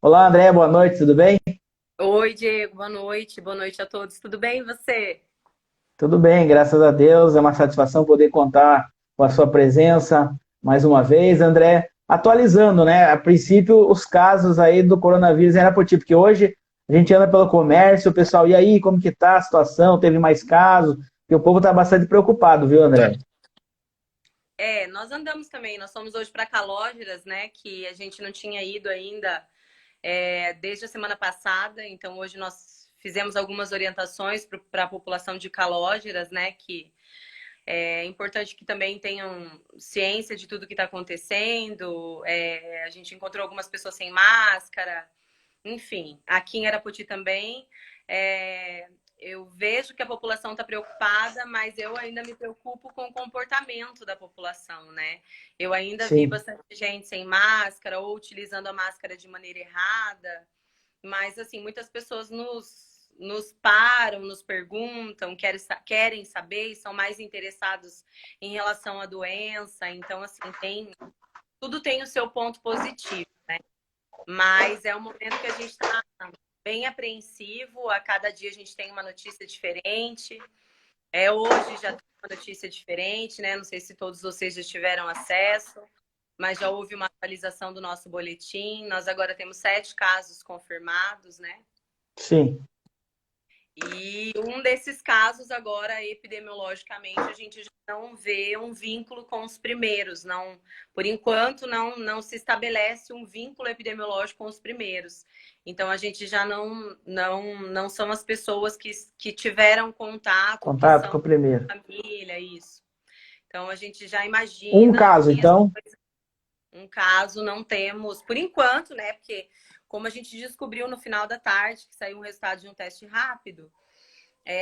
Olá, André, boa noite, tudo bem? Oi, Diego, boa noite a todos. Tudo bem e você? Tudo bem, graças a Deus. É uma satisfação poder contar com a sua presença mais uma vez, André. Atualizando, né? A princípio, os casos aí do coronavírus era por ti, porque hoje a gente anda pelo comércio, o pessoal, e aí, como que tá a situação? Teve mais casos? Porque o povo tá bastante preocupado, viu, André? Nós andamos também, nós fomos hoje para Calógeras, né? Que a gente não tinha ido ainda desde a semana passada, então hoje nós fizemos algumas orientações para a população de Calógeras, né? Que é importante que também tenham ciência de tudo que está acontecendo. A gente encontrou algumas pessoas sem máscara. Enfim, aqui em Arapoti também, é, eu vejo que a população está preocupada, mas eu ainda me preocupo com o comportamento da população, né? Eu ainda vi Sim. bastante gente sem máscara ou utilizando a máscara de maneira errada, mas assim, muitas pessoas nos param, nos perguntam, querem saber e são mais interessados em relação à doença. Então, assim, tudo tem o seu ponto positivo, mas é um momento que a gente está bem apreensivo. A cada dia a gente tem uma notícia diferente. Hoje já tem uma notícia diferente, né? Não sei se todos vocês já tiveram acesso, mas já houve uma atualização do nosso boletim. Nós agora temos 7 casos confirmados, né? Sim. E um desses casos agora, epidemiologicamente, a gente já não vê um vínculo com os primeiros. Não, por enquanto, não se estabelece um vínculo epidemiológico com os primeiros. Então, a gente já não são as pessoas que tiveram contato, que Contato são com o primeiro. família, isso. Então, a gente já Um imagina caso, que então. um caso não temos, por enquanto, né? Porque, como a gente descobriu no final da tarde, que saiu um resultado de um teste rápido,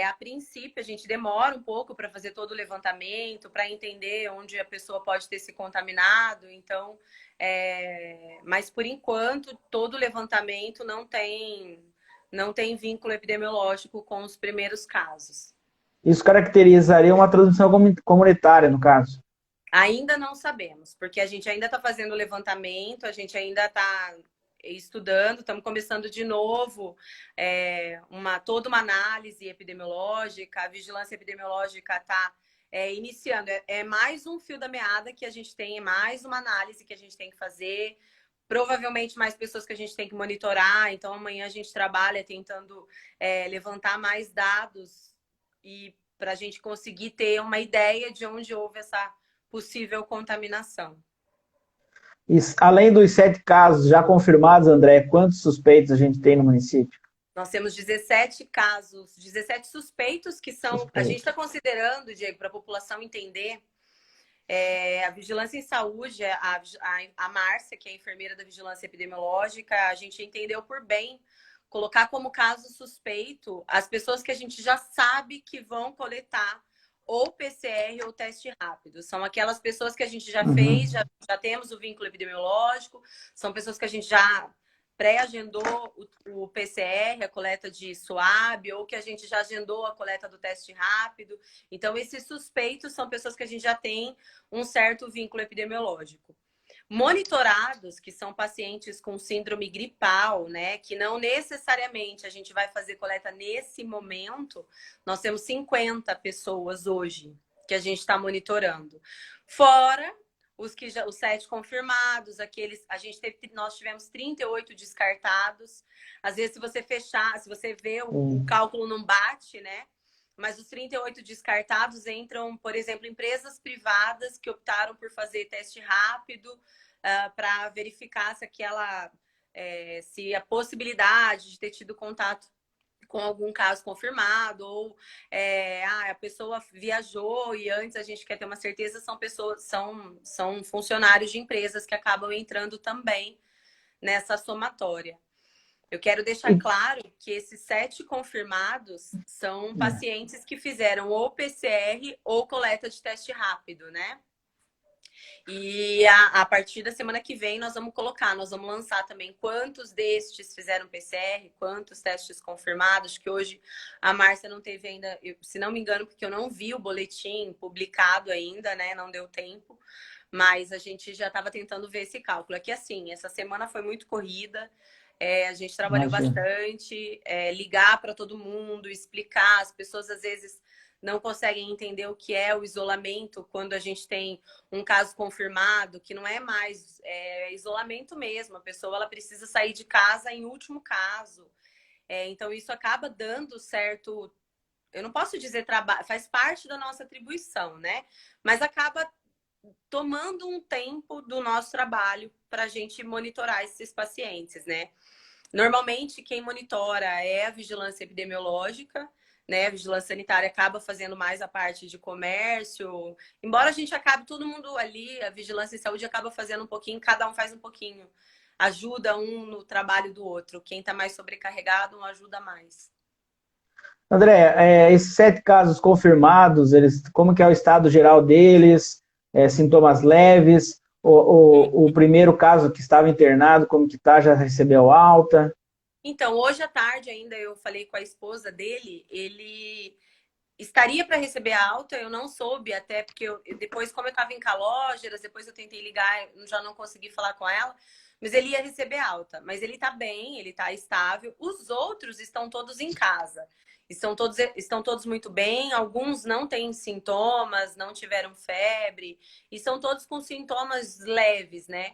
a princípio, a gente demora um pouco para fazer todo o levantamento, para entender onde a pessoa pode ter se contaminado. Então, mas por enquanto, todo o levantamento não tem vínculo epidemiológico com os primeiros casos. Isso caracterizaria uma transmissão comunitária, no caso. Ainda não sabemos, porque a gente ainda está fazendo o levantamento, a gente ainda está estudando, estamos começando de novo toda uma análise epidemiológica, a vigilância epidemiológica está iniciando. É mais um fio da meada que a gente tem, é mais uma análise que a gente tem que fazer, provavelmente mais pessoas que a gente tem que monitorar. Então, amanhã a gente trabalha tentando levantar mais dados e para a gente conseguir ter uma ideia de onde houve essa possível contaminação. E, além dos 7 casos já confirmados, André, quantos suspeitos a gente tem no município? Nós temos 17 casos, 17 suspeitos que são. A gente está Suspeitos. considerando, Diego, para a população entender, a vigilância em saúde, a Márcia, que é a enfermeira da vigilância epidemiológica, a gente entendeu por bem colocar como caso suspeito as pessoas que a gente já sabe que vão coletar ou PCR ou teste rápido. São aquelas pessoas que a gente já fez, Uhum. já temos o vínculo epidemiológico, são pessoas que a gente já pré-agendou o PCR, a coleta de swab, ou que a gente já agendou a coleta do teste rápido. Então, esses suspeitos são pessoas que a gente já tem um certo vínculo epidemiológico. Monitorados, que são pacientes com síndrome gripal, né? Que não necessariamente a gente vai fazer coleta nesse momento. Nós temos 50 pessoas hoje que a gente está monitorando. Fora os 7 confirmados, nós tivemos 38 descartados. Às vezes, se você fechar, se você vê o Sim. cálculo não bate, né? Mas os 38 descartados entram, por exemplo, empresas privadas que optaram por fazer teste rápido para verificar se a possibilidade de ter tido contato com algum caso confirmado, ou a pessoa viajou e antes a gente quer ter uma certeza, são funcionários de empresas que acabam entrando também nessa somatória. Eu quero deixar E, claro que esses 7 confirmados são é. pacientes que fizeram ou PCR ou coleta de teste rápido, né? E a partir da semana que vem nós vamos lançar também quantos destes fizeram PCR, quantos testes confirmados, que hoje a Márcia não teve ainda, se não me engano, porque eu não vi o boletim publicado ainda, né? Não deu tempo, mas a gente já estava tentando ver esse cálculo. Aqui assim, essa semana foi muito corrida. A gente trabalhou Imagina. bastante, ligar para todo mundo, explicar. As pessoas às vezes não conseguem entender o que é o isolamento quando a gente tem um caso confirmado, que não é mais isolamento mesmo. A pessoa ela precisa sair de casa em último caso. Então isso acaba dando certo. Eu não posso dizer trabalho, faz parte da nossa atribuição, né? Mas acaba tomando um tempo do nosso trabalho para a gente monitorar esses pacientes, né? Normalmente, quem monitora é a vigilância epidemiológica, né? A vigilância sanitária acaba fazendo mais a parte de comércio. Embora a gente acabe, todo mundo ali, a vigilância em saúde acaba fazendo um pouquinho, cada um faz um pouquinho. Ajuda um no trabalho do outro. Quem está mais sobrecarregado, um ajuda mais. André, esses 7 casos confirmados, como que é o estado geral deles? Sintomas leves? O primeiro caso que estava internado, como que tá? Já recebeu alta? Então, hoje à tarde ainda eu falei com a esposa dele, ele estaria para receber a alta, eu não soube, até porque depois, como eu estava em Calógeras, depois eu tentei ligar, já não consegui falar com ela, mas ele ia receber alta. Mas ele está bem, ele está estável. Os outros estão todos em casa. Estão todos muito bem, alguns não têm sintomas, não tiveram febre, e são todos com sintomas leves, né?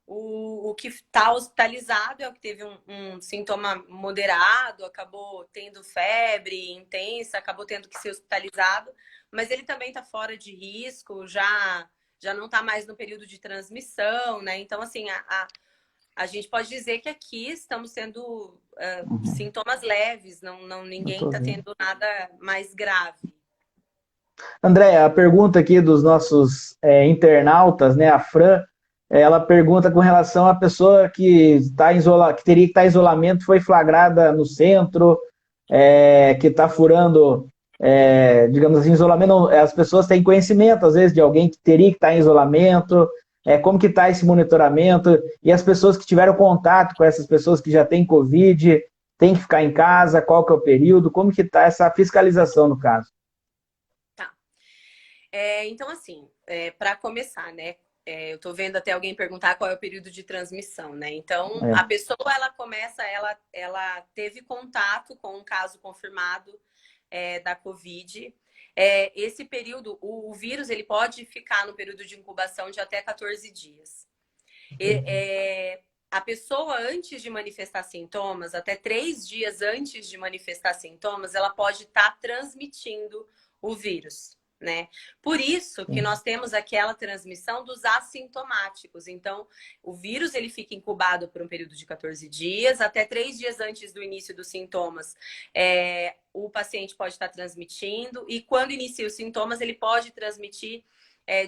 O que está hospitalizado é o que teve um sintoma moderado, acabou tendo febre intensa, acabou tendo que ser hospitalizado, mas ele também está fora de risco, já não está mais no período de transmissão, né? Então, assim, a gente pode dizer que aqui estamos tendo Uhum, sintomas leves, eu ninguém tô está vendo. tendo nada mais grave. André, a pergunta aqui dos nossos internautas, né? A Fran, ela pergunta com relação à pessoa que teria que estar em isolamento, foi flagrada no centro, que está furando, digamos assim, isolamento. Não, as pessoas têm conhecimento, às vezes, de alguém que teria que estar em isolamento. Como que está esse monitoramento? E as pessoas que tiveram contato com essas pessoas que já têm Covid, têm que ficar em casa, qual que é o período? Como que está essa fiscalização no caso? Tá. Então, assim, para começar, né? Eu tô vendo até alguém perguntar qual é o período de transmissão, né? Então, a É. pessoa, ela teve contato com um caso confirmado da Covid. Esse período, o vírus, ele pode ficar no período de incubação de até 14 dias. A pessoa, antes de manifestar sintomas, até 3 dias antes de manifestar sintomas, ela pode estar transmitindo o vírus, né? Por isso que nós temos aquela transmissão dos assintomáticos. Então, o vírus ele fica incubado por um período de 14 dias, até 3 dias antes do início dos sintomas, o paciente pode estar transmitindo, e quando inicia os sintomas, ele pode transmitir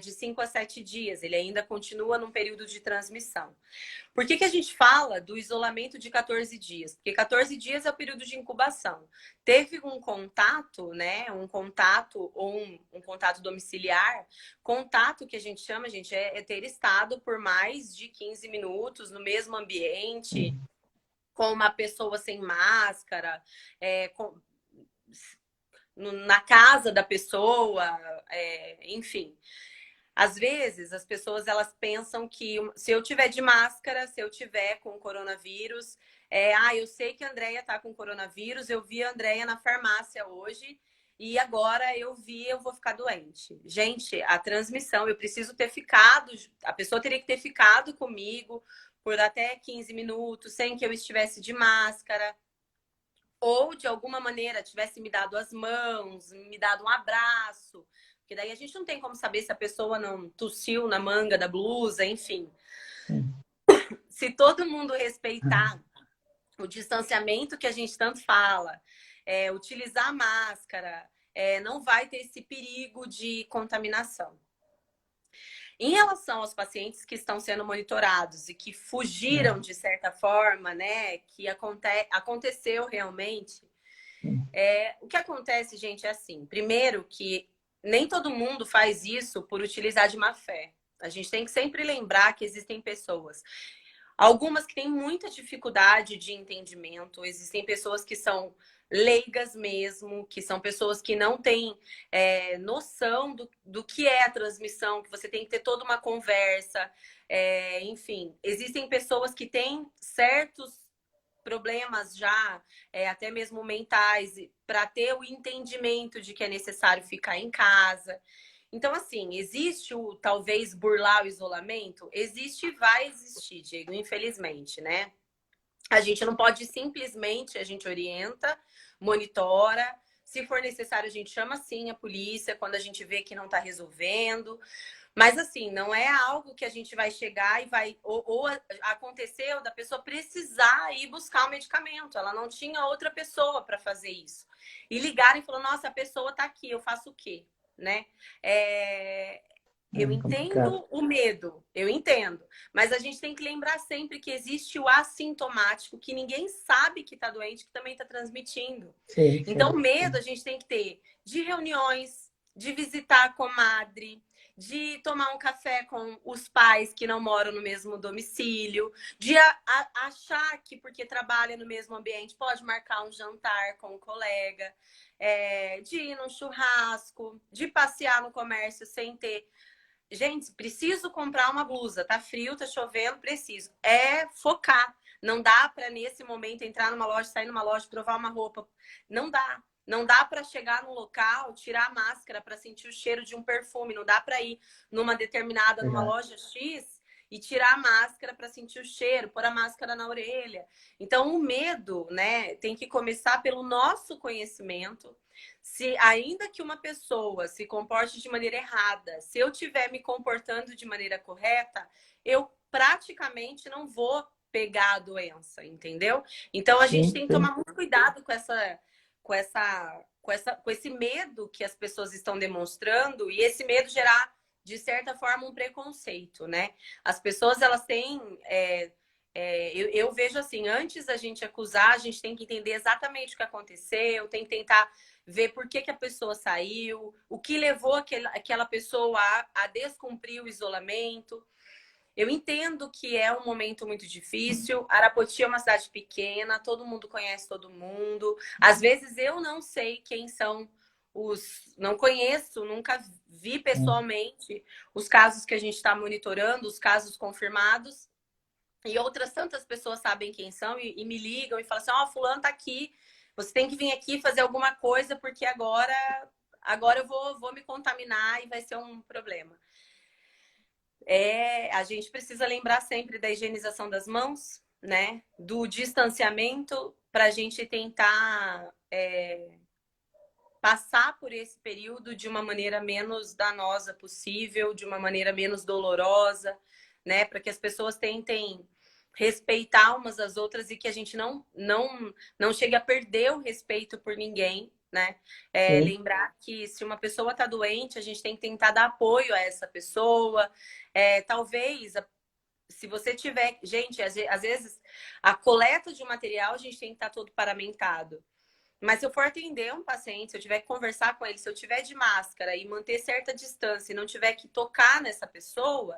de 5 a 7 dias. Ele ainda continua num período de transmissão. Por que a gente fala do isolamento de 14 dias? Porque 14 dias é o período de incubação. Teve um contato, né? Um contato ou um contato domiciliar. Contato que a gente chama, gente, é ter estado por mais de 15 minutos no mesmo ambiente, com uma pessoa sem máscara, na casa da pessoa, enfim. Às vezes, as pessoas elas pensam que se eu tiver de máscara, se eu tiver com coronavírus, eu sei que a Andrea tá com coronavírus, eu vi a Andrea na farmácia hoje e agora eu vou ficar doente. Gente, a transmissão, eu preciso ter ficado, a pessoa teria que ter ficado comigo por até 15 minutos, sem que eu estivesse de máscara, ou de alguma maneira tivesse me dado as mãos, me dado um abraço. Porque daí a gente não tem como saber se a pessoa não tossiu na manga da blusa, enfim. Sim. Se todo mundo respeitar o distanciamento que a gente tanto fala, utilizar máscara, não vai ter esse perigo de contaminação. Em relação aos pacientes que estão sendo monitorados e que fugiram de certa forma, né, que aconteceu realmente, o que acontece, gente, é assim. Primeiro que nem todo mundo faz isso por utilizar de má fé. A gente tem que sempre lembrar que existem pessoas. Algumas que têm muita dificuldade de entendimento, existem pessoas que são leigas mesmo, que são pessoas que não têm noção do que é a transmissão, que você tem que ter toda uma conversa. Enfim, existem pessoas que têm certos problemas já, até mesmo mentais, para ter o entendimento de que é necessário ficar em casa. Então, assim, existe o talvez burlar o isolamento? Existe e vai existir, Diego, infelizmente, né? A gente não pode simplesmente, a gente orienta, monitora. Se for necessário, a gente chama sim a polícia quando a gente vê que não está resolvendo. Mas assim, não é algo que a gente vai chegar e vai. Ou aconteceu da pessoa precisar ir buscar o medicamento. Ela não tinha outra pessoa para fazer isso. E ligaram e falaram: nossa, a pessoa está aqui, eu faço o quê? Né? Eu É complicado. entendo o medo, eu entendo. Mas a gente tem que lembrar sempre que existe o assintomático, que ninguém sabe que está doente, que também está transmitindo. Sim, Então, sim. o medo a gente tem que ter de reuniões, de visitar a comadre, de tomar um café com os pais que não moram no mesmo domicílio, de achar que porque trabalha no mesmo ambiente pode marcar um jantar com um colega, de ir num churrasco, de passear no comércio sem ter. Gente, preciso comprar uma blusa, tá frio, tá chovendo, preciso. É focar. Não dá para nesse momento entrar numa loja, sair numa loja, provar uma roupa. Não dá. Não dá para chegar num local, tirar a máscara para sentir o cheiro de um perfume. Não dá para ir numa Verdade. loja X e tirar a máscara para sentir o cheiro, pôr a máscara na orelha. Então, o medo, né, tem que começar pelo nosso conhecimento. Se ainda que uma pessoa se comporte de maneira errada, se eu estiver me comportando de maneira correta, eu praticamente não vou pegar a doença, entendeu? Então a gente Sim, tem que sim. tomar muito cuidado com esse medo que as pessoas estão demonstrando e esse medo gerar, de certa forma, um preconceito, né? As pessoas, elas têm... eu vejo assim, antes da gente acusar, a gente tem que entender exatamente o que aconteceu, tem que tentar ver por que a pessoa saiu, o que levou aquela pessoa a descumprir o isolamento. Eu entendo que é um momento muito difícil. Arapoti é uma cidade pequena, todo mundo conhece todo mundo. Às vezes eu não sei quem são os. Não conheço, nunca vi pessoalmente os casos que a gente está monitorando, os casos confirmados. E outras tantas pessoas sabem quem são e me ligam e falam assim: ó, fulano tá aqui, você tem que vir aqui fazer alguma coisa, porque agora eu vou me contaminar e vai ser um problema. A gente precisa lembrar sempre da higienização das mãos, né? Do distanciamento para a gente tentar passar por esse período de uma maneira menos danosa possível, de uma maneira menos dolorosa, né? Para que as pessoas tentem respeitar umas às outras e que a gente não chegue a perder o respeito por ninguém, né? Sim. Lembrar que se uma pessoa está doente, a gente tem que tentar dar apoio a essa pessoa. Talvez, se você tiver... Gente, às vezes, a coleta de material, a gente tem que estar todo paramentado. Mas se eu for atender um paciente, se eu tiver que conversar com ele, se eu tiver de máscara e manter certa distância e não tiver que tocar nessa pessoa,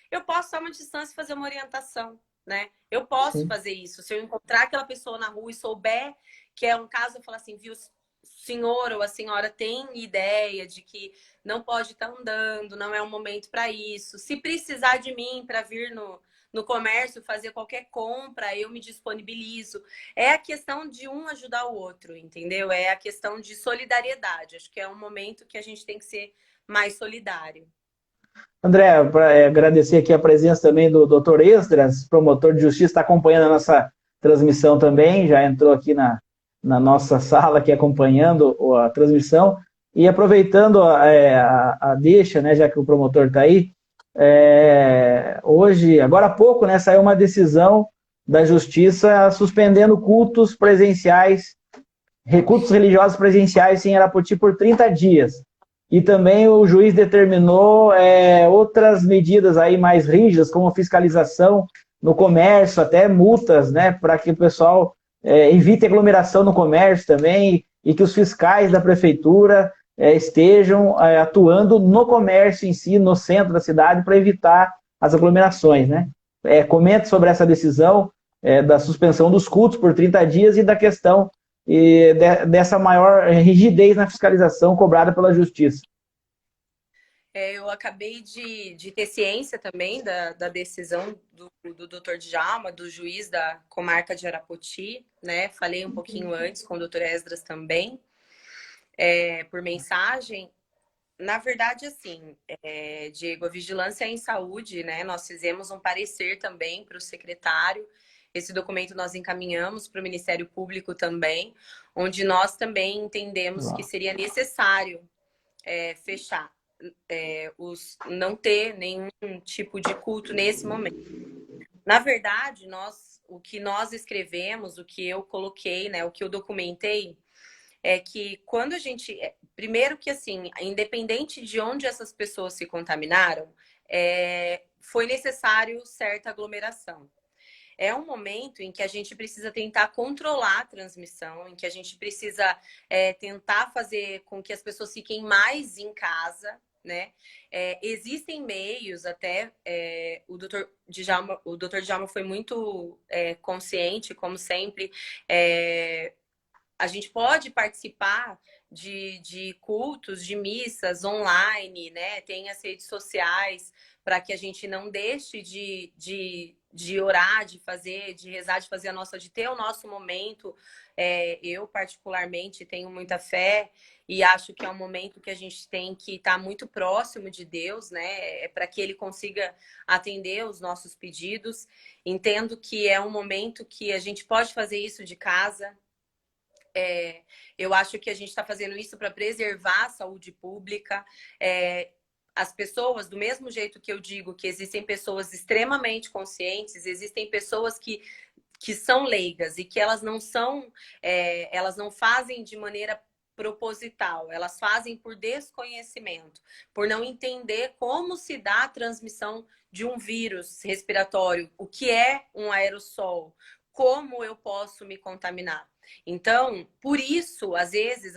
eu posso dar uma distância e fazer uma orientação, né? Eu posso Sim. fazer isso. Se eu encontrar aquela pessoa na rua e souber que é um caso, eu falar assim, viu, senhor ou a senhora tem ideia de que não pode estar andando, não é um momento para isso. Se precisar de mim para vir no comércio fazer qualquer compra, eu me disponibilizo. É a questão de um ajudar o outro, entendeu? É a questão de solidariedade. Acho que é um momento que a gente tem que ser mais solidário. André, para agradecer aqui a presença também do Dr. Esdras, promotor de justiça, está acompanhando a nossa transmissão também, já entrou aqui na nossa sala aqui acompanhando a transmissão. E aproveitando a deixa, né, já que o promotor está aí, hoje, agora há pouco, né, saiu uma decisão da Justiça suspendendo cultos presenciais, cultos religiosos presenciais em Arapoti por 30 dias. E também o juiz determinou outras medidas aí mais rígidas, como fiscalização no comércio, até multas, né, para que o pessoal evite aglomeração no comércio também e que os fiscais da prefeitura estejam atuando no comércio em si, no centro da cidade, para evitar as aglomerações, né? Comente sobre essa decisão da suspensão dos cultos por 30 dias e da questão dessa maior rigidez na fiscalização cobrada pela Justiça. Eu acabei de ter ciência também da decisão do Dr. Djalma, do juiz da comarca de Arapoti, né? Falei um pouquinho antes com o Dr. Esdras também, por mensagem. Na verdade, assim, Diego, a vigilância em saúde, né? Nós fizemos um parecer também para o secretário. Esse documento nós encaminhamos para o Ministério Público também, onde nós também entendemos que seria necessário fechar, não ter nenhum tipo de culto nesse momento. Na verdade, o que nós escrevemos, o que eu coloquei, né, o que eu documentei, é que quando a gente. Primeiro que, assim, independente de onde essas pessoas se contaminaram, foi necessário certa aglomeração. É um momento em que a gente precisa tentar controlar a transmissão, em que a gente precisa tentar fazer com que as pessoas fiquem mais em casa, né? Existem meios até, o doutor Djalma foi muito consciente, como sempre, a gente pode participar de cultos, de missas online, né? Tem as redes sociais para que a gente não deixe de orar, de rezar, de fazer de ter o nosso momento. Eu, particularmente, tenho muita fé e acho que é um momento que a gente tem que estar muito próximo de Deus, né? Para que Ele consiga atender os nossos pedidos. Entendo que é um momento que a gente pode fazer isso de casa. Eu acho que a gente está fazendo isso para preservar a saúde pública. As pessoas, do mesmo jeito que eu digo que existem pessoas extremamente conscientes, existem pessoas que são leigas e que elas não são, elas não fazem de maneira proposital, elas fazem por desconhecimento, por não entender como se dá a transmissão de um vírus respiratório, o que é um aerossol, como eu posso me contaminar. Então, por isso, às vezes,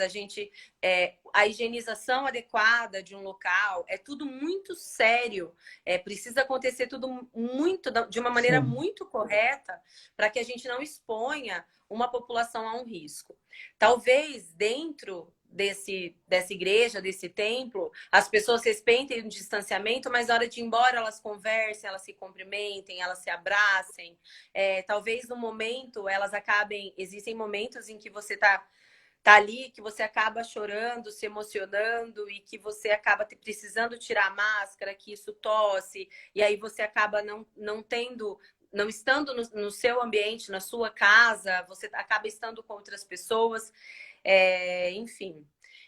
a higienização adequada de um local é tudo muito sério, precisa acontecer tudo de uma maneira muito correta para que a gente não exponha uma população a um risco. Talvez dentro dessa igreja, desse templo, as pessoas respeitem o distanciamento, mas na hora de ir embora elas conversem, elas se cumprimentem, elas se abracem. Talvez no momento elas acabem. Existem momentos em que você tá ali, que você acaba chorando, se emocionando e que você acaba precisando tirar a máscara, que isso tosse, e aí você acaba não estando no seu ambiente, na sua casa, você acaba estando com outras pessoas, enfim.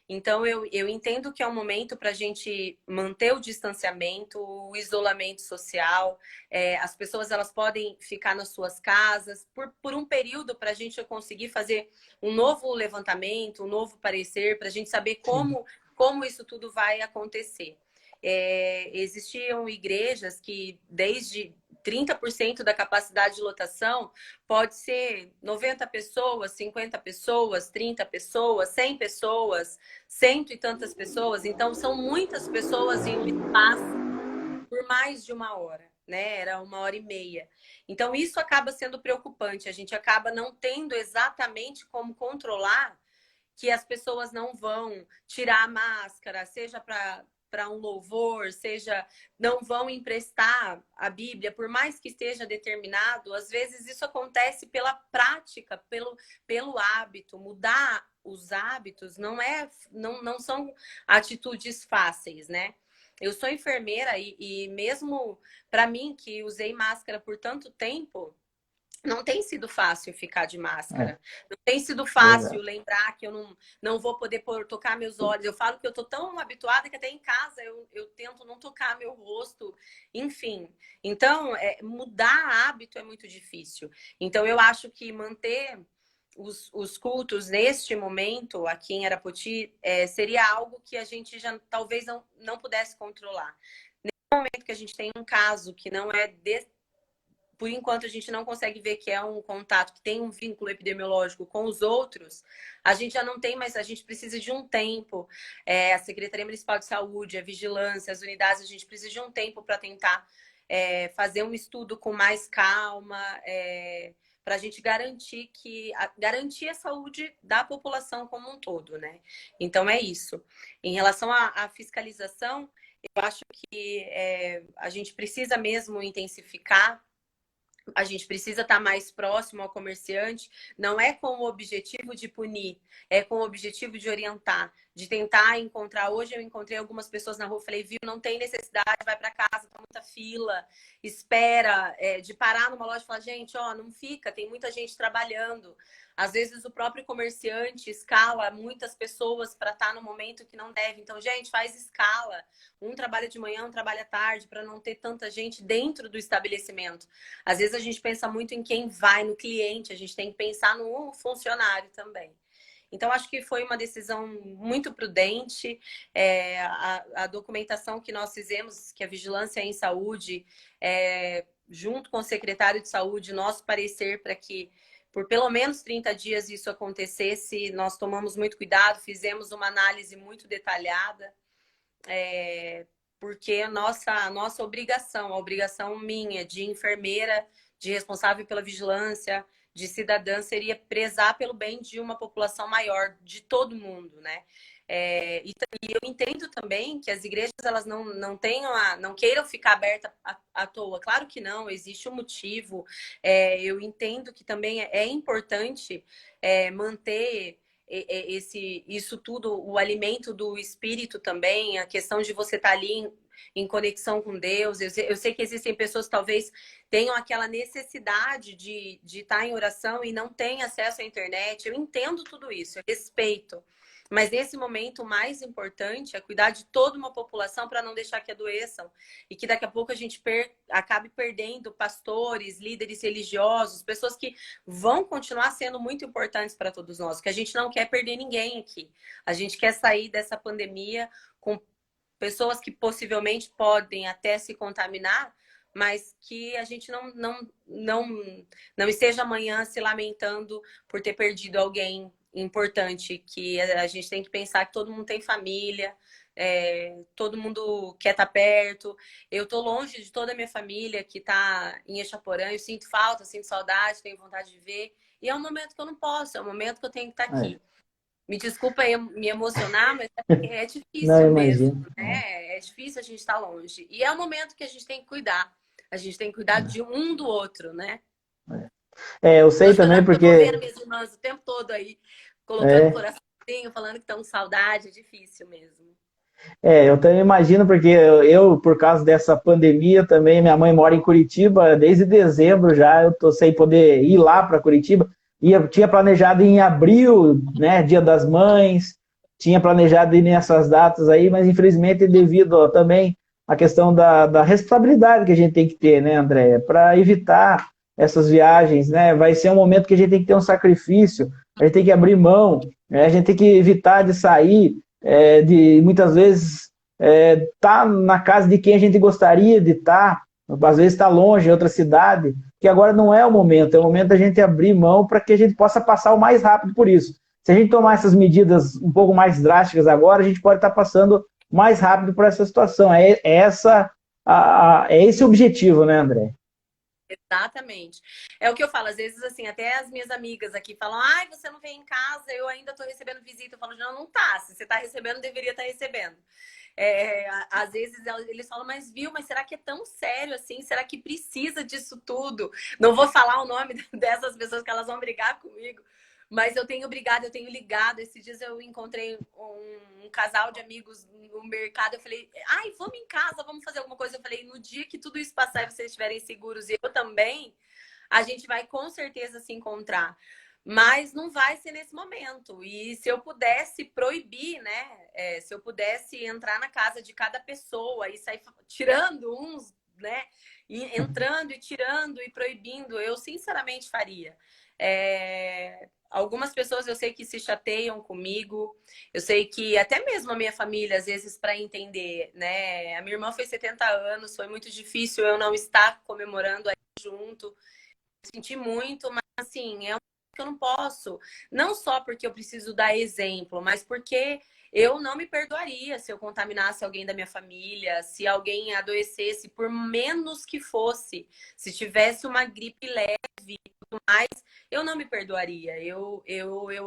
Então, eu entendo que é um momento para a gente manter o distanciamento, o isolamento social. As pessoas elas podem ficar nas suas casas por um período para a gente conseguir fazer um novo levantamento, um novo parecer, para a gente saber como isso tudo vai acontecer. Existiam igrejas que desde 30% da capacidade de lotação pode ser 90 pessoas, 50 pessoas, 30 pessoas, 100 pessoas, cento e tantas pessoas. Então, são muitas pessoas em um espaço por mais de uma hora, né? Era 1h30. Então, isso acaba sendo preocupante. A gente acaba não tendo exatamente como controlar que as pessoas não vão tirar a máscara, seja para um louvor, seja não vão emprestar a Bíblia, por mais que esteja determinado, às vezes isso acontece pela prática, pelo hábito. Mudar os hábitos não são atitudes fáceis, né? Eu sou enfermeira e mesmo para mim, que usei máscara por tanto tempo, não tem sido fácil ficar de máscara. Não tem sido fácil lembrar que eu não vou poder tocar meus olhos. Eu falo que eu tô tão habituada que até em casa eu tento não tocar meu rosto. Enfim. Então, mudar hábito é muito difícil. Então, eu acho que manter os cultos neste momento aqui em Arapoti seria algo que a gente já talvez não pudesse controlar. No momento que a gente tem um caso que não é por enquanto a gente não consegue ver que é um contato, que tem um vínculo epidemiológico com os outros, a gente já não tem, mas a gente precisa de um tempo. A Secretaria Municipal de Saúde, a vigilância, as unidades, a gente precisa de um tempo para tentar fazer um estudo com mais calma, para a gente garantir a saúde da população como um todo, né? Então é isso. Em relação à fiscalização, eu acho que a gente precisa mesmo intensificar. A gente precisa estar mais próximo ao comerciante, não é com o objetivo de punir, é com o objetivo de orientar, de tentar encontrar. Hoje eu encontrei algumas pessoas na rua, falei, viu, não tem necessidade, vai para casa, tá muita fila, espera, de parar numa loja e falar, gente, ó, não fica, tem muita gente trabalhando. Às vezes o próprio comerciante escala muitas pessoas para estar no momento que não deve. Então, gente, faz escala. Um trabalha de manhã, um trabalha à tarde, para não ter tanta gente dentro do estabelecimento. Às vezes a gente pensa muito em quem vai, no cliente, a gente tem que pensar no funcionário também. Então, acho que foi uma decisão muito prudente. A documentação que nós fizemos, que a Vigilância em Saúde, junto com o secretário de Saúde, nosso parecer para que por pelo menos 30 dias isso acontecesse, nós tomamos muito cuidado, fizemos uma análise muito detalhada, porque a nossa obrigação, a obrigação minha de enfermeira, de responsável pela vigilância, de cidadã, seria prezar pelo bem de uma população maior, de todo mundo, né? E eu entendo também que as igrejas elas não queiram ficar abertas à toa. Claro que não, existe um motivo. Eu entendo que também é importante manter isso tudo, o alimento do espírito também, a questão de você estar ali em conexão com Deus. Eu sei que existem pessoas que talvez tenham aquela necessidade de estar em oração e não têm acesso à internet. Eu entendo tudo isso, eu respeito. Mas nesse momento, o mais importante é cuidar de toda uma população para não deixar que adoeçam e que daqui a pouco a gente acabe perdendo pastores, líderes religiosos, pessoas que vão continuar sendo muito importantes para todos nós, que a gente não quer perder ninguém aqui. A gente quer sair dessa pandemia com pessoas que possivelmente podem até se contaminar, mas que a gente não esteja amanhã se lamentando por ter perdido alguém importante, que a gente tem que pensar que todo mundo tem família, todo mundo quer estar perto. Eu estou longe de toda a minha família que está em Exaporã, eu sinto falta, sinto saudade, tenho vontade de ver, e é um momento que eu não posso, é um momento que eu tenho que estar aqui. Me desculpa aí me emocionar, mas é Não, difícil mesmo, imagino. né? É difícil a gente estar longe. E é um momento que a gente tem que cuidar. A gente tem que cuidar de um do outro, né? Eu Tô sei também chorando porque eu tô porque vendo minhas irmãs o tempo todo aí, colocando é, coraçãozinho, falando que estão com saudade. É difícil mesmo. eu também imagino porque eu, por causa dessa pandemia também, minha mãe mora em Curitiba desde dezembro já, eu tô sem poder ir lá para Curitiba. Tinha planejado ir em abril, né, Dia das Mães, tinha planejado ir nessas datas aí, mas infelizmente devido também à questão da responsabilidade que a gente tem que ter, né, Andréia, para evitar essas viagens, né, vai ser um momento que a gente tem que ter um sacrifício, a gente tem que abrir mão, né, a gente tem que evitar de sair, de muitas vezes tá na casa de quem a gente gostaria de estar, às vezes está longe, em outra cidade, que agora não é o momento da gente abrir mão para que a gente possa passar o mais rápido por isso. Se a gente tomar essas medidas um pouco mais drásticas agora, a gente pode estar passando mais rápido por essa situação. É esse o objetivo, né, André? Exatamente. É o que eu falo, às vezes, assim, até as minhas amigas aqui falam, ai, você não vem em casa, eu ainda tô recebendo visita. Eu falo, não tá. Se você tá recebendo, deveria estar recebendo. Às vezes eles falam, mas será que é tão sério assim? Será que precisa disso tudo? Não vou falar o nome dessas pessoas que elas vão brigar comigo, mas eu tenho brigado, eu tenho ligado. Esses dias eu encontrei um casal de amigos no mercado. Eu falei, ai, vamos em casa, vamos fazer alguma coisa. Eu falei, no dia que tudo isso passar e vocês estiverem seguros e eu também, a gente vai com certeza se encontrar. Mas não vai ser nesse momento. E se eu pudesse proibir, né? Se eu pudesse entrar na casa de cada pessoa e sair tirando uns, né? E entrando e tirando e proibindo, eu sinceramente faria. Algumas pessoas eu sei que se chateiam comigo, eu sei que até mesmo a minha família, às vezes, para entender, né? A minha irmã fez 70 anos, foi muito difícil eu não estar comemorando aí junto. Senti muito, mas assim, que eu não posso. Não só porque eu preciso dar exemplo, mas porque eu não me perdoaria se eu contaminasse alguém da minha família, se alguém adoecesse, por menos que fosse, se tivesse uma gripe leve, mais, eu não me perdoaria. Eu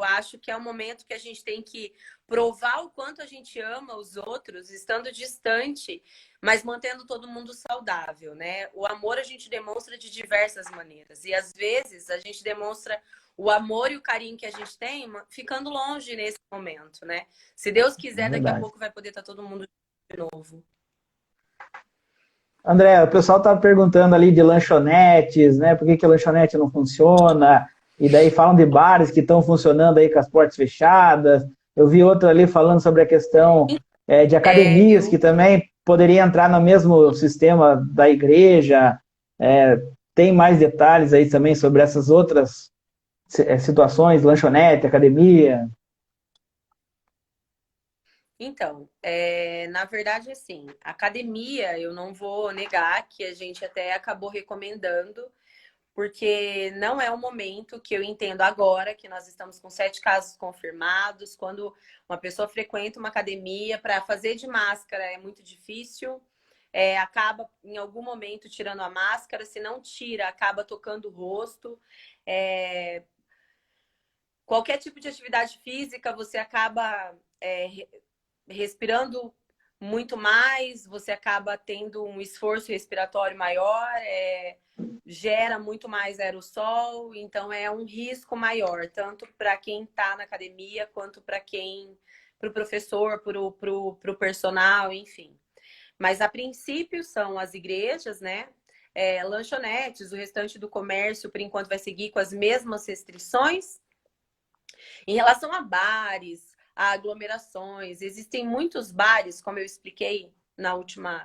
acho que é um momento que a gente tem que provar o quanto a gente ama os outros, estando distante, mas mantendo todo mundo saudável, né? O amor a gente demonstra de diversas maneiras. E às vezes a gente demonstra o amor e o carinho que a gente tem ficando longe nesse momento, né? Se Deus É quiser, daqui a verdade. pouco vai poder estar todo mundo de novo. André, o pessoal está perguntando ali de lanchonetes, né? Por que que a lanchonete não funciona? E daí falam de bares que estão funcionando aí com as portas fechadas. Eu vi outro ali falando sobre a questão de É, academias que eu também poderia entrar no mesmo sistema da igreja. É, tem mais detalhes aí também sobre essas outras situações, lanchonete, academia. Então, na verdade, assim, academia, eu não vou negar que a gente até acabou recomendando, porque não é o momento que eu entendo agora que nós estamos com 7 casos confirmados. Quando uma pessoa frequenta uma academia, para fazer de máscara é muito difícil, acaba em algum momento tirando a máscara, se não tira, acaba tocando o rosto. É, qualquer tipo de atividade física, você acaba respirando muito mais, você acaba tendo um esforço respiratório maior, gera muito mais aerossol, então é um risco maior, tanto para quem está na academia, quanto para o professor, para o personal, enfim. Mas a princípio são as igrejas, né? Lanchonetes, o restante do comércio, por enquanto, vai seguir com as mesmas restrições. Em relação a bares, a aglomerações, existem muitos bares, como eu expliquei na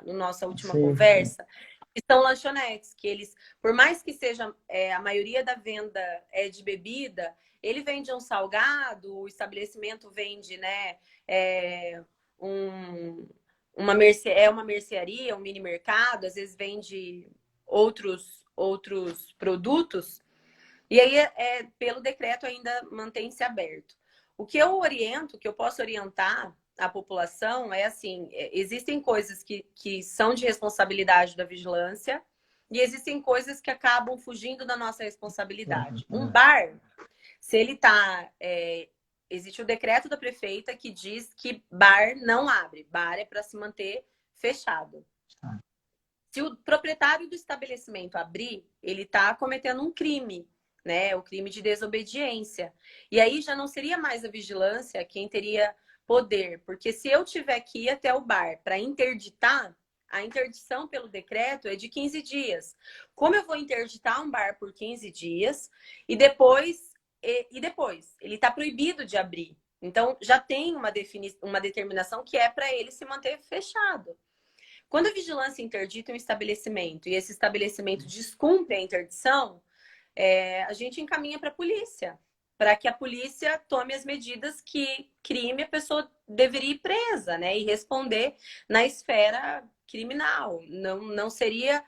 nossa última Sim, sim. conversa, que são lanchonetes, que eles, por mais que seja a maioria da venda é de bebida, ele vende um salgado, o estabelecimento vende, né, é, um, uma mercearia, um mini mercado, às vezes vende outros produtos e aí, pelo decreto, ainda mantém-se aberto. O que eu oriento, o que eu posso orientar a população é assim: existem coisas que são de responsabilidade da vigilância e existem coisas que acabam fugindo da nossa responsabilidade. Um bar, se ele está. Existe o decreto da prefeita que diz que bar não abre, bar é para se manter fechado. Se o proprietário do estabelecimento abrir, ele está cometendo um crime, né? O crime de desobediência. E aí já não seria mais a vigilância quem teria poder, porque se eu tiver que ir até o bar para interditar, a interdição pelo decreto é de 15 dias. Como eu vou interditar um bar por 15 dias e depois ele está proibido de abrir? Então já tem uma determinação que é para ele se manter fechado. Quando a vigilância interdita um estabelecimento e esse estabelecimento descumpre a interdição, a gente encaminha para a polícia, para que a polícia tome as medidas que crime a pessoa deveria ir presa, né? E responder na esfera criminal. Não seria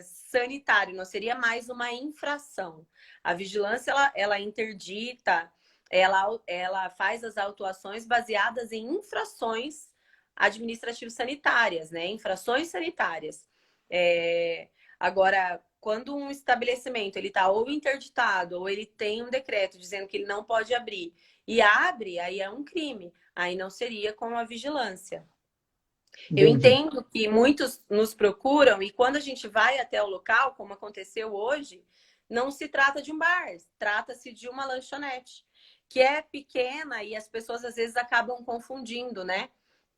sanitário, não seria mais uma infração. A vigilância, ela interdita, ela faz as autuações baseadas em infrações administrativas sanitárias, né? Infrações sanitárias. Agora, quando um estabelecimento ele está ou interditado ou ele tem um decreto dizendo que ele não pode abrir e abre, aí é um crime. Aí não seria com a vigilância. Eu Entendi. entendo que muitos nos procuram e quando a gente vai até o local, como aconteceu hoje, não se trata de um bar, trata-se de uma lanchonete, que é pequena e as pessoas às vezes acabam confundindo, né?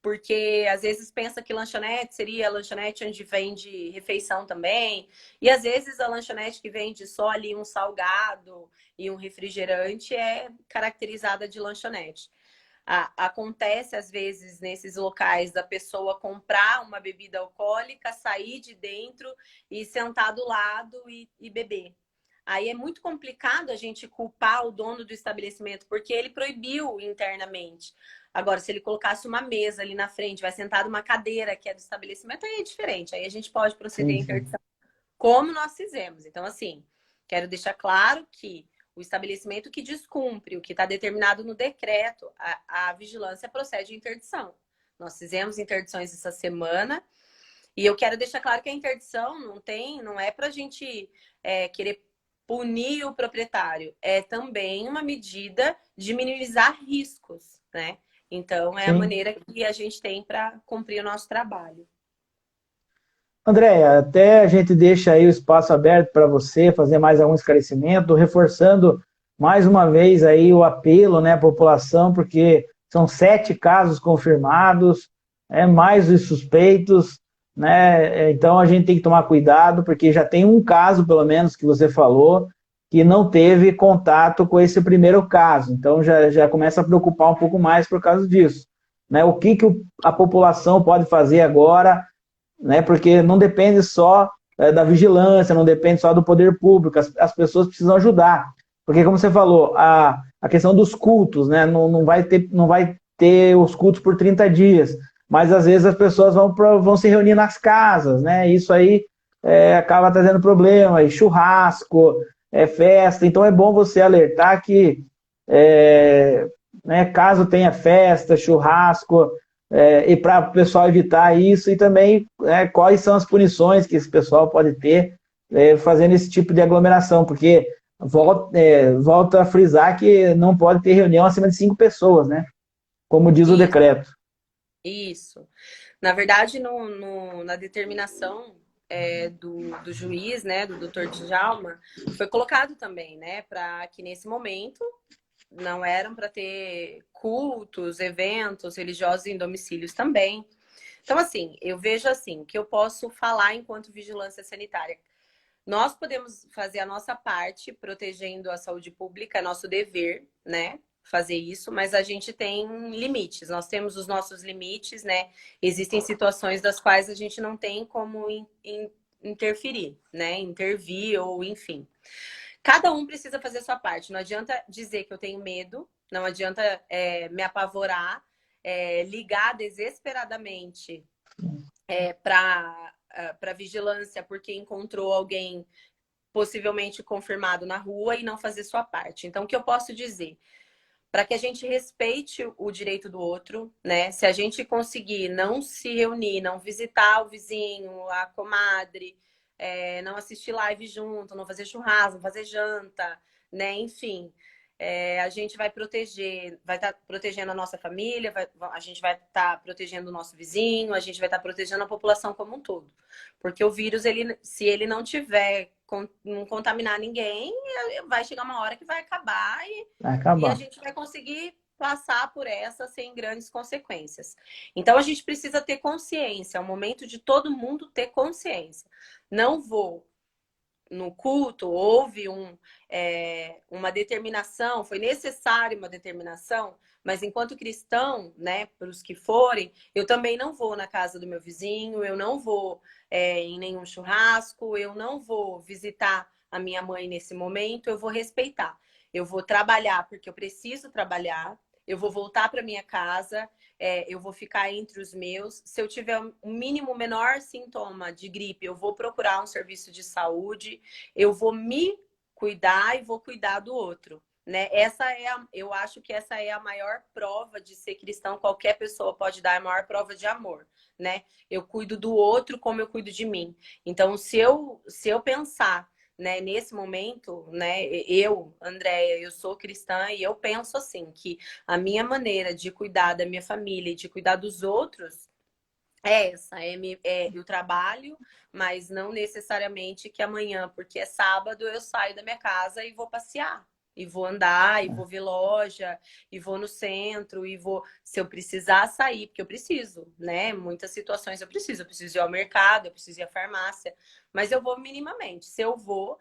Porque às vezes pensa que lanchonete seria a lanchonete onde vende refeição também, e às vezes a lanchonete que vende só ali um salgado e um refrigerante é caracterizada de lanchonete. Acontece às vezes nesses locais da pessoa comprar uma bebida alcoólica, sair de dentro e sentar do lado e beber. Aí é muito complicado a gente culpar o dono do estabelecimento, porque ele proibiu internamente. Agora, se ele colocasse uma mesa ali na frente, vai sentado uma cadeira que é do estabelecimento, aí é diferente. Aí a gente pode proceder Sim, à sim. interdição, como nós fizemos. Então, assim, quero deixar claro que o estabelecimento que descumpre o que está determinado no decreto, a vigilância procede à interdição. Nós fizemos interdições essa semana e eu quero deixar claro que a interdição não é para a gente querer punir o proprietário, é também uma medida de minimizar riscos, né? Então, é a Sim. maneira que a gente tem para cumprir o nosso trabalho. Andréia, até a gente deixa aí o espaço aberto para você fazer mais algum esclarecimento, reforçando mais uma vez aí o apelo, né, à população, porque são 7 casos confirmados, mais os suspeitos, né? Então a gente tem que tomar cuidado, porque já tem um caso, pelo menos, que você falou, que não teve contato com esse primeiro caso. Então já começa a preocupar um pouco mais por causa disso, né? O que a população pode fazer agora, né? Porque não depende só da vigilância, não depende só do poder público, as pessoas precisam ajudar. Porque, como você falou, a questão dos cultos, né? Não vai ter os cultos por 30 dias, mas às vezes as pessoas vão se reunir nas casas, né? Isso aí acaba trazendo problema, e churrasco, festa. Então é bom você alertar que, né, caso tenha festa, churrasco, e para o pessoal evitar isso, e também quais são as punições que esse pessoal pode ter fazendo esse tipo de aglomeração, porque volta a frisar que não pode ter reunião acima de 5 pessoas, né? Como diz o Isso, decreto. isso. Na verdade, na determinação do juiz, né, do doutor Djalma, foi colocado também, né, para que nesse momento não eram para ter cultos, eventos religiosos em domicílios também. Então, assim, eu vejo assim, que eu posso falar enquanto vigilância sanitária. Nós podemos fazer a nossa parte protegendo a saúde pública, é nosso dever, né? Fazer isso, mas a gente tem limites, nós temos os nossos limites, né? Existem situações das quais a gente não tem como interferir, né? Intervir ou enfim. Cada um precisa fazer a sua parte. Não adianta dizer que eu tenho medo, não adianta me apavorar, ligar desesperadamente para vigilância porque encontrou alguém possivelmente confirmado na rua e não fazer sua parte. Então, o que eu posso dizer? Para que a gente respeite o direito do outro, né? Se a gente conseguir não se reunir, não visitar o vizinho, a comadre, não assistir live junto, não fazer churrasco, não fazer janta, né? Enfim, a gente vai proteger, vai estar protegendo a nossa família, a gente vai estar protegendo o nosso vizinho, a gente vai estar protegendo a população como um todo. Porque o vírus, se ele não tiver, não contaminar ninguém, vai chegar uma hora que vai acabar Vai e a acabar. gente vai conseguir passar por essa sem grandes consequências. Então a gente precisa ter consciência, é o momento de todo mundo ter consciência. Não vou no culto, houve uma determinação, foi necessária uma determinação, mas enquanto cristão, né, para os que forem, eu também não vou na casa do meu vizinho, eu não vou em nenhum churrasco, eu não vou visitar a minha mãe nesse momento, eu vou respeitar. Eu vou trabalhar porque eu preciso trabalhar, eu vou voltar para minha casa, eu vou ficar entre os meus. Se eu tiver um mínimo menor sintoma de gripe, eu vou procurar um serviço de saúde, eu vou me cuidar e vou cuidar do outro. Né? Eu acho que essa é a maior prova de ser cristão, qualquer pessoa pode dar a maior prova de amor, né? Eu cuido do outro como eu cuido de mim. Então, se eu pensar, né, nesse momento, né, Andréia, eu sou cristã e eu penso assim, que a minha maneira de cuidar da minha família e de cuidar dos outros é essa, eu trabalho, mas não necessariamente que amanhã, porque é sábado, eu saio da minha casa e vou passear. E vou andar, e vou ver loja, e vou no centro, e vou... Se eu precisar sair, porque eu preciso, né? Muitas situações eu preciso ir ao mercado, eu preciso ir à farmácia, mas eu vou minimamente. Se eu vou,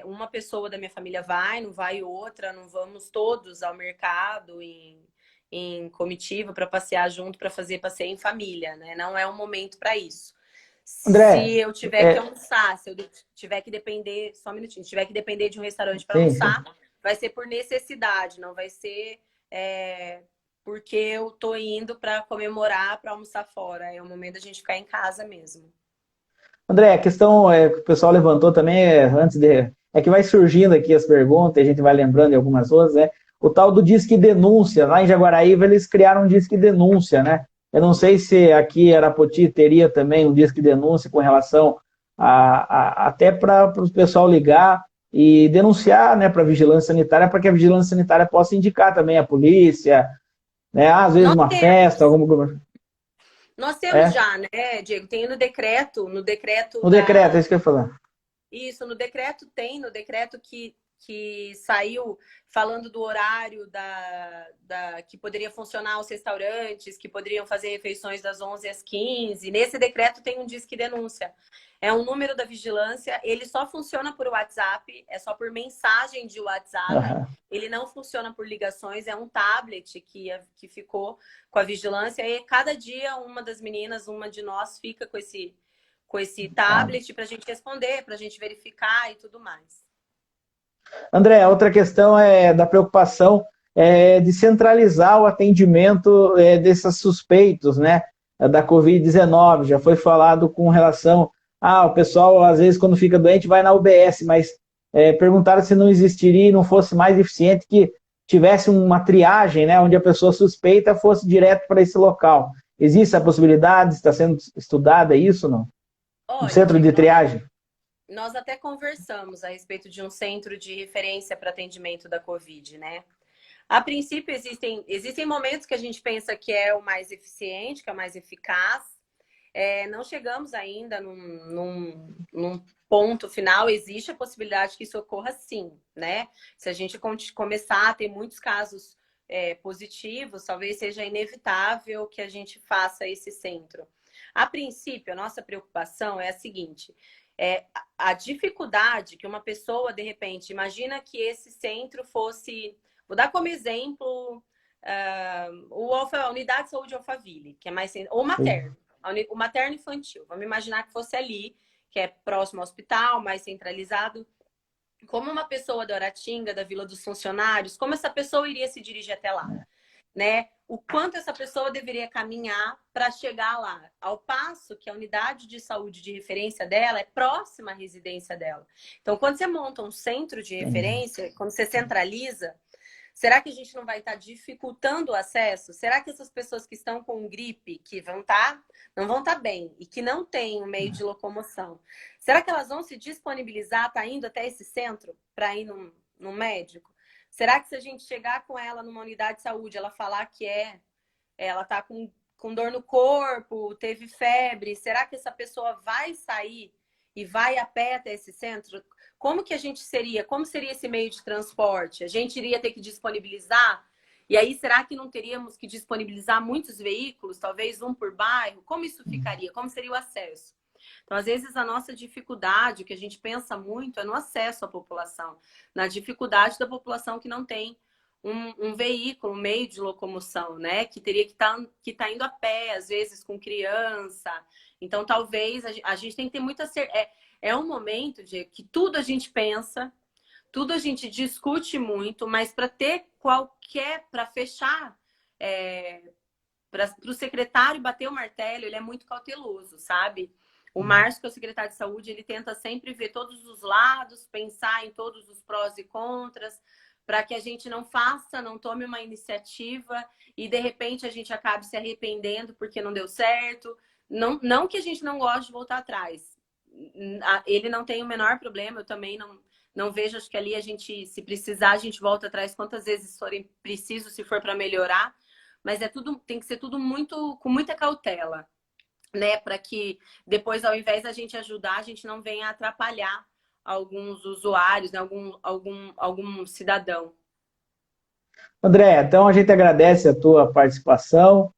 uma pessoa da minha família vai, não vai outra, não vamos todos ao mercado em comitiva para passear junto, para fazer passeio em família, né? Não é um momento para isso. André, Se eu tiver que almoçar, se eu tiver que depender, só um minutinho, se tiver que depender de um restaurante para sim, sim. almoçar, vai ser por necessidade, não vai ser porque eu tô indo para comemorar, para almoçar fora. É o momento da gente ficar em casa mesmo. André, a questão que o pessoal levantou também é que vai surgindo aqui as perguntas, a gente vai lembrando de algumas outras, né? O tal do Disque Denúncia, lá em Jaguaraíva eles criaram um Disque Denúncia, né? Eu não sei se aqui em Arapoti teria também um Disque Denúncia com relação até para o pessoal ligar e denunciar, né, para a vigilância sanitária, para que a vigilância sanitária possa indicar também a polícia, né, às vezes Nós uma festa, temos, alguma... nós temos É, já, né, Diego? Tem no decreto no decreto, é da. isso que eu ia falar. Isso, no decreto que saiu falando do horário que poderia funcionar os restaurantes, que poderiam fazer refeições das 11 às 15. Nesse decreto tem um Disque Denúncia. É um número da vigilância, ele só funciona por WhatsApp, é só por mensagem de WhatsApp, Aham. ele não funciona por ligações, é um tablet que ficou com a vigilância, e cada dia uma das meninas, uma de nós, fica com esse Tá. tablet para a gente responder, para a gente verificar e tudo mais. André, outra questão é da preocupação de centralizar o atendimento desses suspeitos, né, da Covid-19. Já foi falado com relação o pessoal, às vezes, quando fica doente, vai na UBS, mas perguntaram se não existiria e não fosse mais eficiente que tivesse uma triagem, né, onde a pessoa suspeita fosse direto para esse local. Existe a possibilidade? Está sendo estudada isso, não? Um Olha, centro Diego, de triagem? nós até conversamos a respeito de um centro de referência para atendimento da Covid, né? A princípio, existem momentos que a gente pensa que é o mais eficiente, que é o mais eficaz. Não chegamos ainda num ponto final. Existe a possibilidade que isso ocorra sim, né? Se a gente começar a ter muitos casos positivos, talvez seja inevitável que a gente faça esse centro. A princípio, a nossa preocupação é a seguinte: a dificuldade que uma pessoa, de repente, imagina que esse centro fosse. Vou dar como exemplo a Unidade de Saúde Alphaville, que é mais. Ou materno. O materno infantil. Vamos imaginar que fosse ali, que é próximo ao hospital, mais centralizado. Como uma pessoa da Oratinga, da Vila dos Funcionários, como essa pessoa iria se dirigir até lá? Né? O quanto essa pessoa deveria caminhar para chegar lá, ao passo que a unidade de saúde de referência dela é próxima à residência dela. Então, quando você monta um centro de referência, quando você centraliza, será que a gente não vai estar dificultando o acesso? Será que essas pessoas que estão com gripe, que não vão estar bem e que não têm um meio de locomoção, será que elas vão se disponibilizar, tá indo até esse centro para ir num médico? Será que se a gente chegar com ela numa unidade de saúde, ela falar que ela está com dor no corpo, teve febre, será que essa pessoa vai sair e vai a pé até esse centro? Como que a gente seria? Como seria esse meio de transporte? A gente iria ter que disponibilizar? E aí, será que não teríamos que disponibilizar muitos veículos, talvez um por bairro? Como isso ficaria? Como seria o acesso? Então, às vezes, a nossa dificuldade, o que a gente pensa muito, é no acesso à população, na dificuldade da população que não tem um veículo, um meio de locomoção, né? Que teria que tá indo a pé, às vezes com criança. Então, talvez a gente tem que ter muita certeza. É um momento de que tudo a gente pensa, tudo a gente discute muito, mas para ter para fechar, para o secretário bater o martelo, ele é muito cauteloso, sabe? O Márcio, que é o secretário de saúde, ele tenta sempre ver todos os lados, pensar em todos os prós e contras, para que a gente não tome uma iniciativa e de repente a gente acabe se arrependendo porque não deu certo. Não que a gente não goste de voltar atrás. Ele não tem o menor problema, eu também não vejo, acho que ali a gente, se precisar, a gente volta atrás quantas vezes forem preciso, se for para melhorar, mas tem que ser tudo com muita cautela, né? Para que depois, ao invés da gente ajudar, a gente não venha atrapalhar alguns usuários, né? algum cidadão. André, então a gente agradece a tua participação.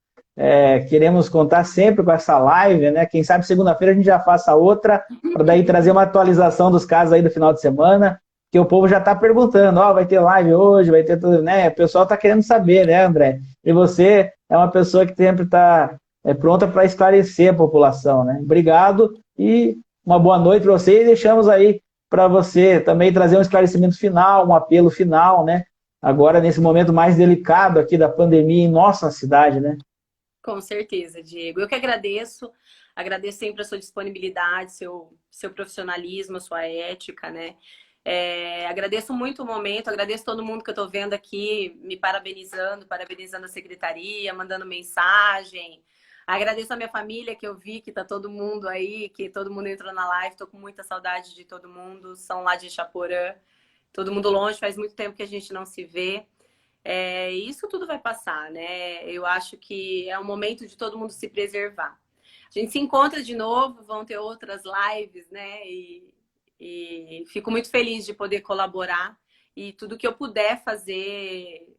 Queremos contar sempre com essa live, né? Quem sabe segunda-feira a gente já faça outra, para daí trazer uma atualização dos casos aí do final de semana, que o povo já está perguntando, vai ter live hoje, vai ter tudo, né? O pessoal está querendo saber, né, André? E você é uma pessoa que sempre está pronta para esclarecer a população, né? Obrigado e uma boa noite para você e deixamos aí para você também trazer um esclarecimento final, um apelo final, né? Agora, nesse momento mais delicado aqui da pandemia em nossa cidade, né? Com certeza, Diego. Eu que agradeço sempre a sua disponibilidade, seu profissionalismo, a sua ética, né? Agradeço muito o momento, agradeço todo mundo que eu estou vendo aqui, me parabenizando a secretaria, mandando mensagem. Agradeço a minha família, que eu vi que tá todo mundo aí, que todo mundo entrou na live. Tô com muita saudade de todo mundo. São lá de Chaporã. Todo mundo longe, faz muito tempo que a gente não se vê. Isso tudo vai passar, né? Eu acho que é o momento de todo mundo se preservar. A gente se encontra de novo, vão ter outras lives, né? E fico muito feliz de poder colaborar. E tudo que eu puder fazer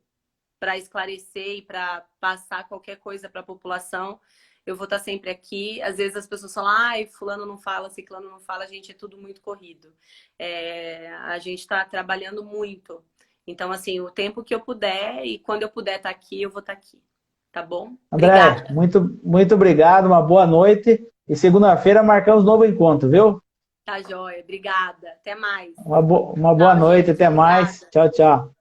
para esclarecer e para passar qualquer coisa para a população, eu vou estar sempre aqui. Às vezes as pessoas falam, ai, fulano não fala, ciclano não fala, gente, é tudo muito corrido. A gente está trabalhando muito. Então, assim, o tempo que eu puder e quando eu puder estar aqui, eu vou estar aqui. Tá bom? André, Obrigada. muito obrigado, uma boa noite. E segunda-feira marcamos novo encontro, viu? Tá joia, obrigada. Até mais. Uma boa Tchau, noite, gente. até mais. Obrigada. Tchau, tchau.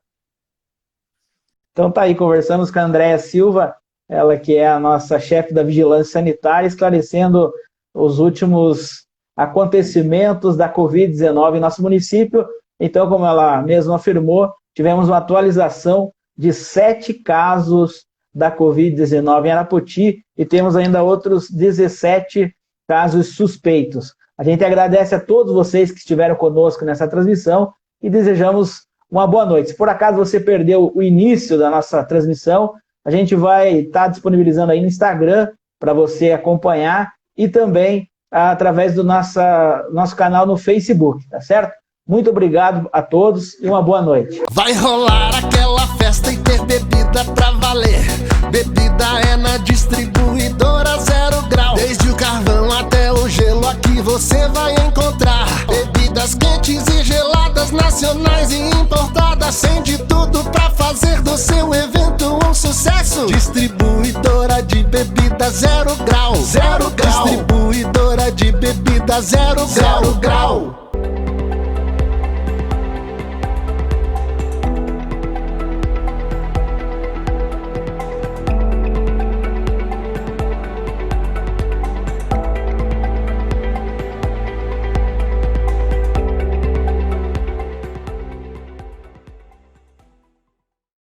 Então tá aí, conversamos com a Andréia Silva, ela que é a nossa chefe da Vigilância Sanitária, esclarecendo os últimos acontecimentos da Covid-19 em nosso município. Então, como ela mesma afirmou, tivemos uma atualização de 7 casos da Covid-19 em Arapoti e temos ainda outros 17 casos suspeitos. A gente agradece a todos vocês que estiveram conosco nessa transmissão e desejamos uma boa noite. Se por acaso você perdeu o início da nossa transmissão, a gente vai estar disponibilizando aí no Instagram para você acompanhar e também através do nosso canal no Facebook, tá certo? Muito obrigado a todos e uma boa noite. Vai rolar aquela festa e ter bebida pra valer. Bebida é na distribuidora Zero Grau. Desde o carvão até o gelo aqui você vai encontrar. Bebidas quentes e geladas, nacionais e importadas. Tem de tudo pra fazer do seu evento um sucesso. Distribuidora de bebida Zero Grau. Zero Grau. Distribuidora de bebida Zero Grau. Zero Grau.